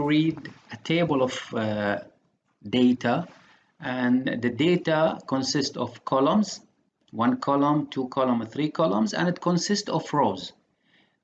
read a table of data, and the data consists of columns, 1 column, 2 column, 3 columns, and it consists of rows.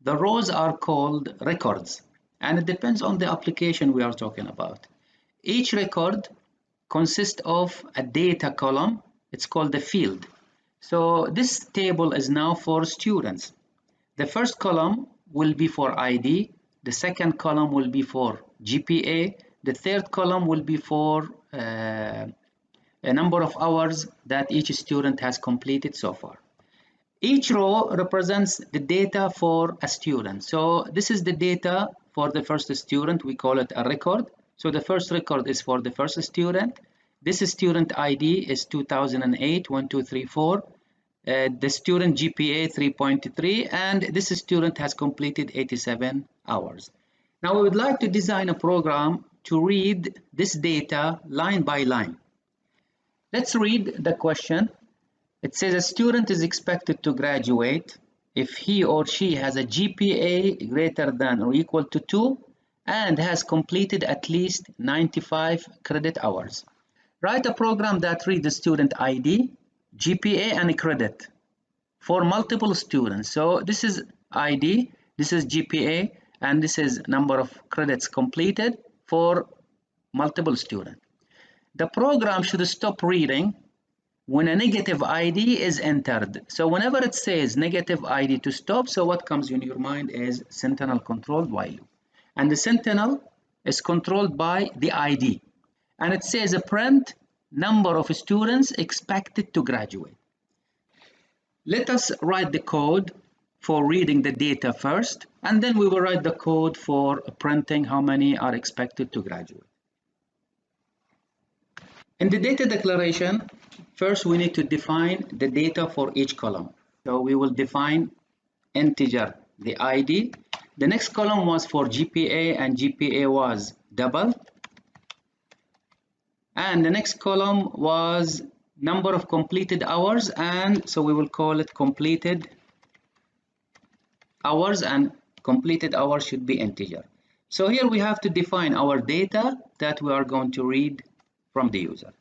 The rows are called records, and it depends on the application we are talking about. Each record consists of a data column. It's called the field. So this table is now for students. The first column will be for ID, the second column will be for GPA, the third column will be for a number of hours that each student has completed so far. Each row represents the data for a student. So this is the data for the first student. We call it a record. So the first record is for the first student. This student ID is 2008 1234. The student GPA 3.3, and this student has completed 87 hours. Now we would like to design a program to read this data line by line. Let's read the question. It says a student is expected to graduate if he or she has a GPA greater than or equal to 2 and has completed at least 95 credit hours. Write a program that reads the student ID, GPA, and credit for multiple students. So this is ID, this is GPA, and this is number of credits completed for multiple students. The program should stop reading when a negative ID is entered. So whenever it says negative ID to stop, so what comes in your mind is sentinel controlled while loop. And the sentinel is controlled by the ID. And it says a print number of students expected to graduate. Let us write the code for reading the data first, and then we will write the code for printing how many are expected to graduate. In the data declaration, first we need to define the data for each column. So we will define integer, the ID. The next column was for GPA, and GPA was double. And the next column was number of completed hours, and so we will call it completed hours, and completed hours should be integer. So here we have to define our data that we are going to read from the user.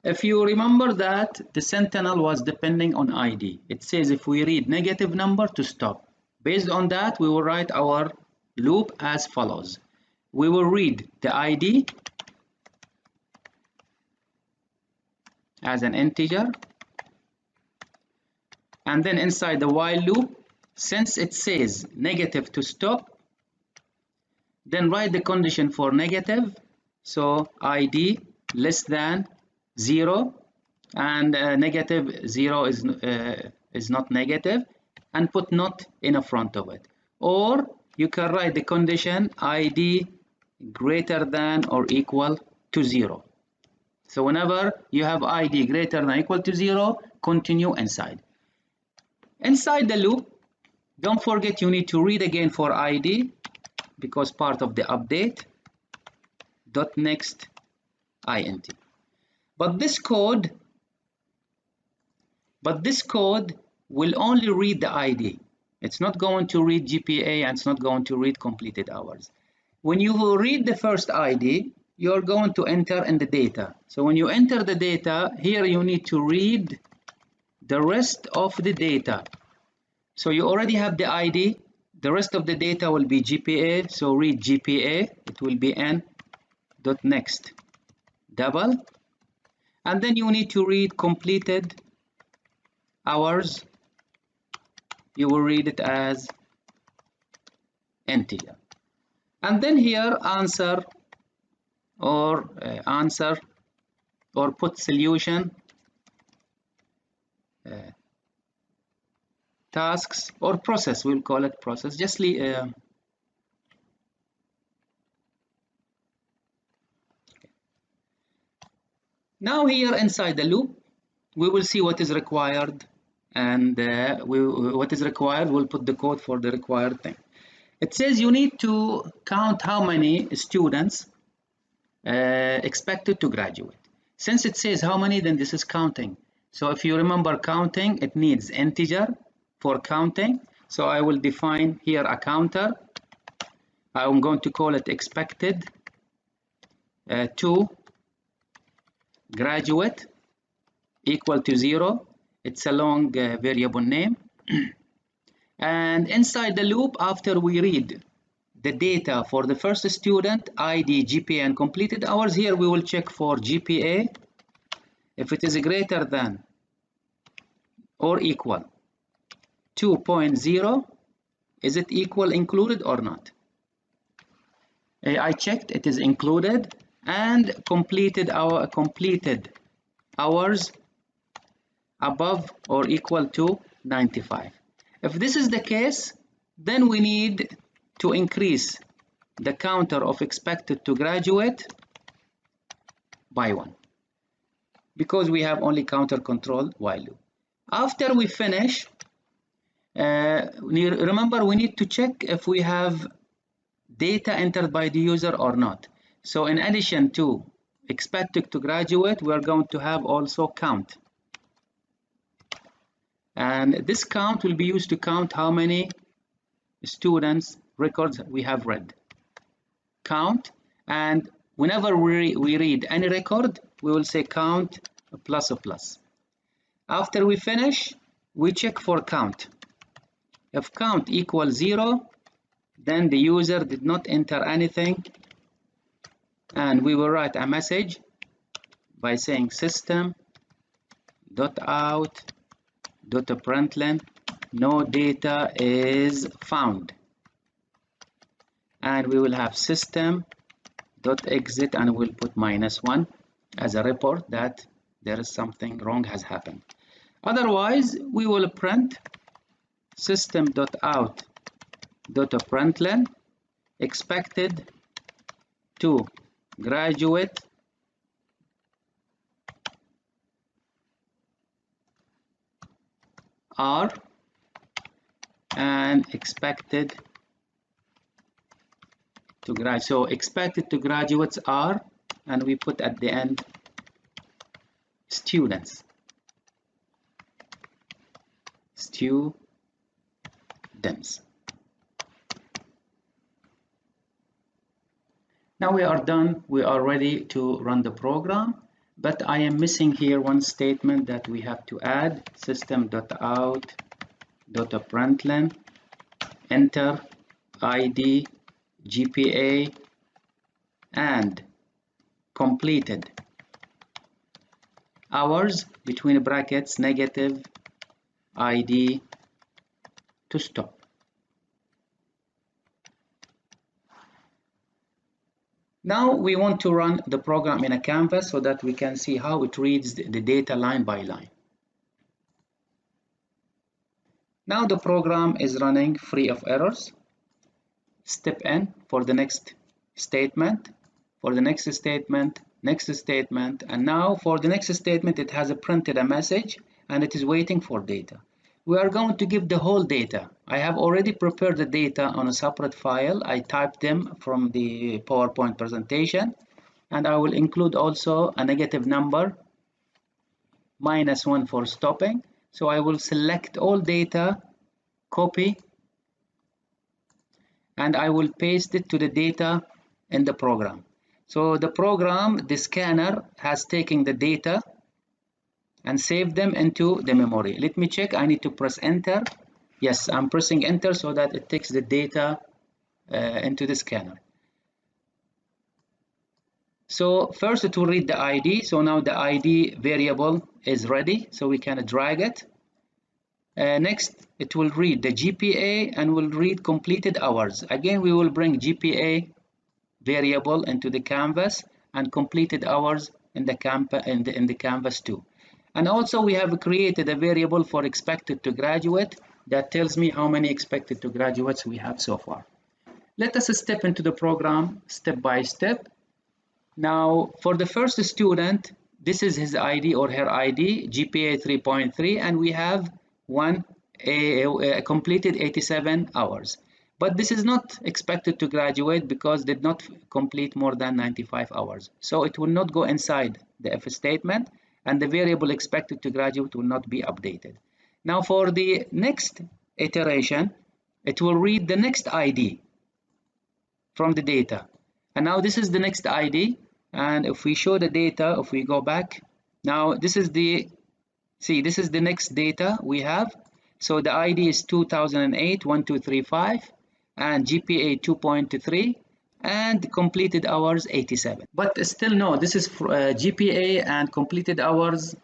If you remember that the sentinel was depending on ID, it says if we read negative number to stop. Based on that, we will write our loop as follows. We will read the ID as an integer, and then inside the while loop, since it says negative to stop, then write the condition for negative. So ID less than 0, and negative 0 is not negative, and put not in front of it. Or you can write the condition ID greater than or equal to 0. So whenever you have ID greater than or equal to 0, continue inside. Inside the loop, don't forget you need to read again for ID, because part of the update dot next int. But this code will only read the ID. It's not going to read GPA, and it's not going to read completed hours. When you will read the first ID, you're going to enter in the data. So when you enter the data, here you need to read the rest of the data. So you already have the ID. The rest of the data will be GPA. So read GPA. It will be n.next double. And then you need to read completed hours. You will read it as integer. And then here answer or put solution tasks or process. We'll call it process. Just now here inside the loop, we will see what is required, and what is required, we'll put the code for the required thing. It says you need to count how many students expected to graduate. Since it says how many, then this is counting. So if you remember counting, it needs integer for counting. So I will define here a counter. I'm going to call it expected to graduate equal to 0. It's a long variable name. And inside the loop, after we read the data for the first student, ID, GPA, and completed hours, here we will check for GPA. If it is greater than or equal 2.0, is it equal included or not? I checked, it is included, and completed hours above or equal to 95. If this is the case, then we need to increase the counter of expected to graduate by 1, because we have only counter control while loop. After we finish, remember we need to check if we have data entered by the user or not. So in addition to expected to graduate, we are going to have also count. And this count will be used to count how many students records we have read. Count, and whenever we read any record, we will say count plus a plus. After we finish, we check for count. If count equals 0, then the user did not enter anything, and we will write a message by saying system.out.println no data is found, and we will have system.exit, and we'll put -1 as a report that there is something wrong has happened. Otherwise, we will print system.out.println expected to graduate are and expected to graduate. So expected to graduates are, and we put at the end students. Now we are done. We are ready to run the program, but I am missing here one statement that we have to add. System.out.println enter ID, GPA, and completed hours between brackets negative ID to stop. Now we want to run the program in a canvas so that we can see how it reads the data line by line. Now the program is running free of errors. Step in for the next statement, for the next statement, and now for the next statement it has printed a message and it is waiting for data. We are going to give the whole data. I have already prepared the data on a separate file. I typed them from the PowerPoint presentation, and I will include also a negative number, -1 for stopping. So I will select all data, copy, and I will paste it to the data in the program. So the program, the scanner, has taken the data and save them into the memory. Let me check. I need to press enter. Yes, I'm pressing enter so that it takes the data into the scanner. So first it will read the ID. So now the ID variable is ready, so we can drag it. Next, it will read the GPA and will read completed hours. Again, we will bring GPA variable into the canvas and completed hours in the canvas too. And also we have created a variable for expected to graduate that tells me how many expected to graduates we have so far. Let us step into the program step by step. Now for the first student, this is his ID or her ID, GPA 3.3, and we have completed 87 hours. But this is not expected to graduate because did not complete more than 95 hours. So it will not go inside the if statement, and the variable expected to graduate will not be updated. Now for the next iteration, it will read the next ID from the data. And now this is the next ID, And if we show the data, if we go back, now this is the, see, this is the next data we have. So the ID is 2008 1235 and GPA 2.3 and completed hours 87. But still no, this is for, GPA and completed hours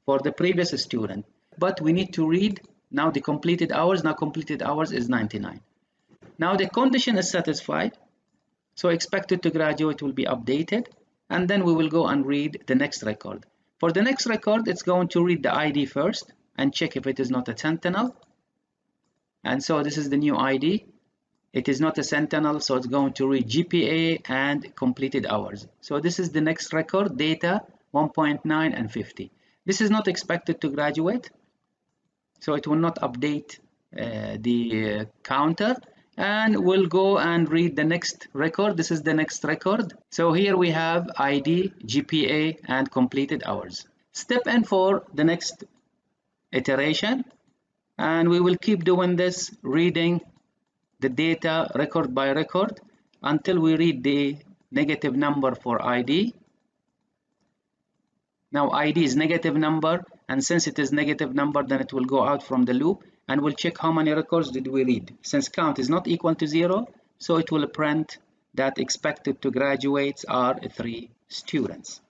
for the previous student. But we need to read now the completed hours. Now completed hours is 99. Now the condition is satisfied. So expected to graduate will be updated. And then we will go and read the next record. For the next record, it's going to read the ID first and check if it is not a sentinel. And so this is the new ID. It is not a sentinel, so it's going to read GPA and completed hours. So this is the next record, data 1.9 and 50. This is not expected to graduate, so it will not update the counter. And we'll go and read the next record. This is the next record. So here we have ID, GPA, and completed hours. Step in for the next iteration, and we will keep doing this, reading the data record by record until we read the negative number for ID. Now ID is negative number, and since it is negative number, then it will go out from the loop and we'll check how many records did we read. Since count is not equal to 0, so it will print that expected to graduate are 3 students.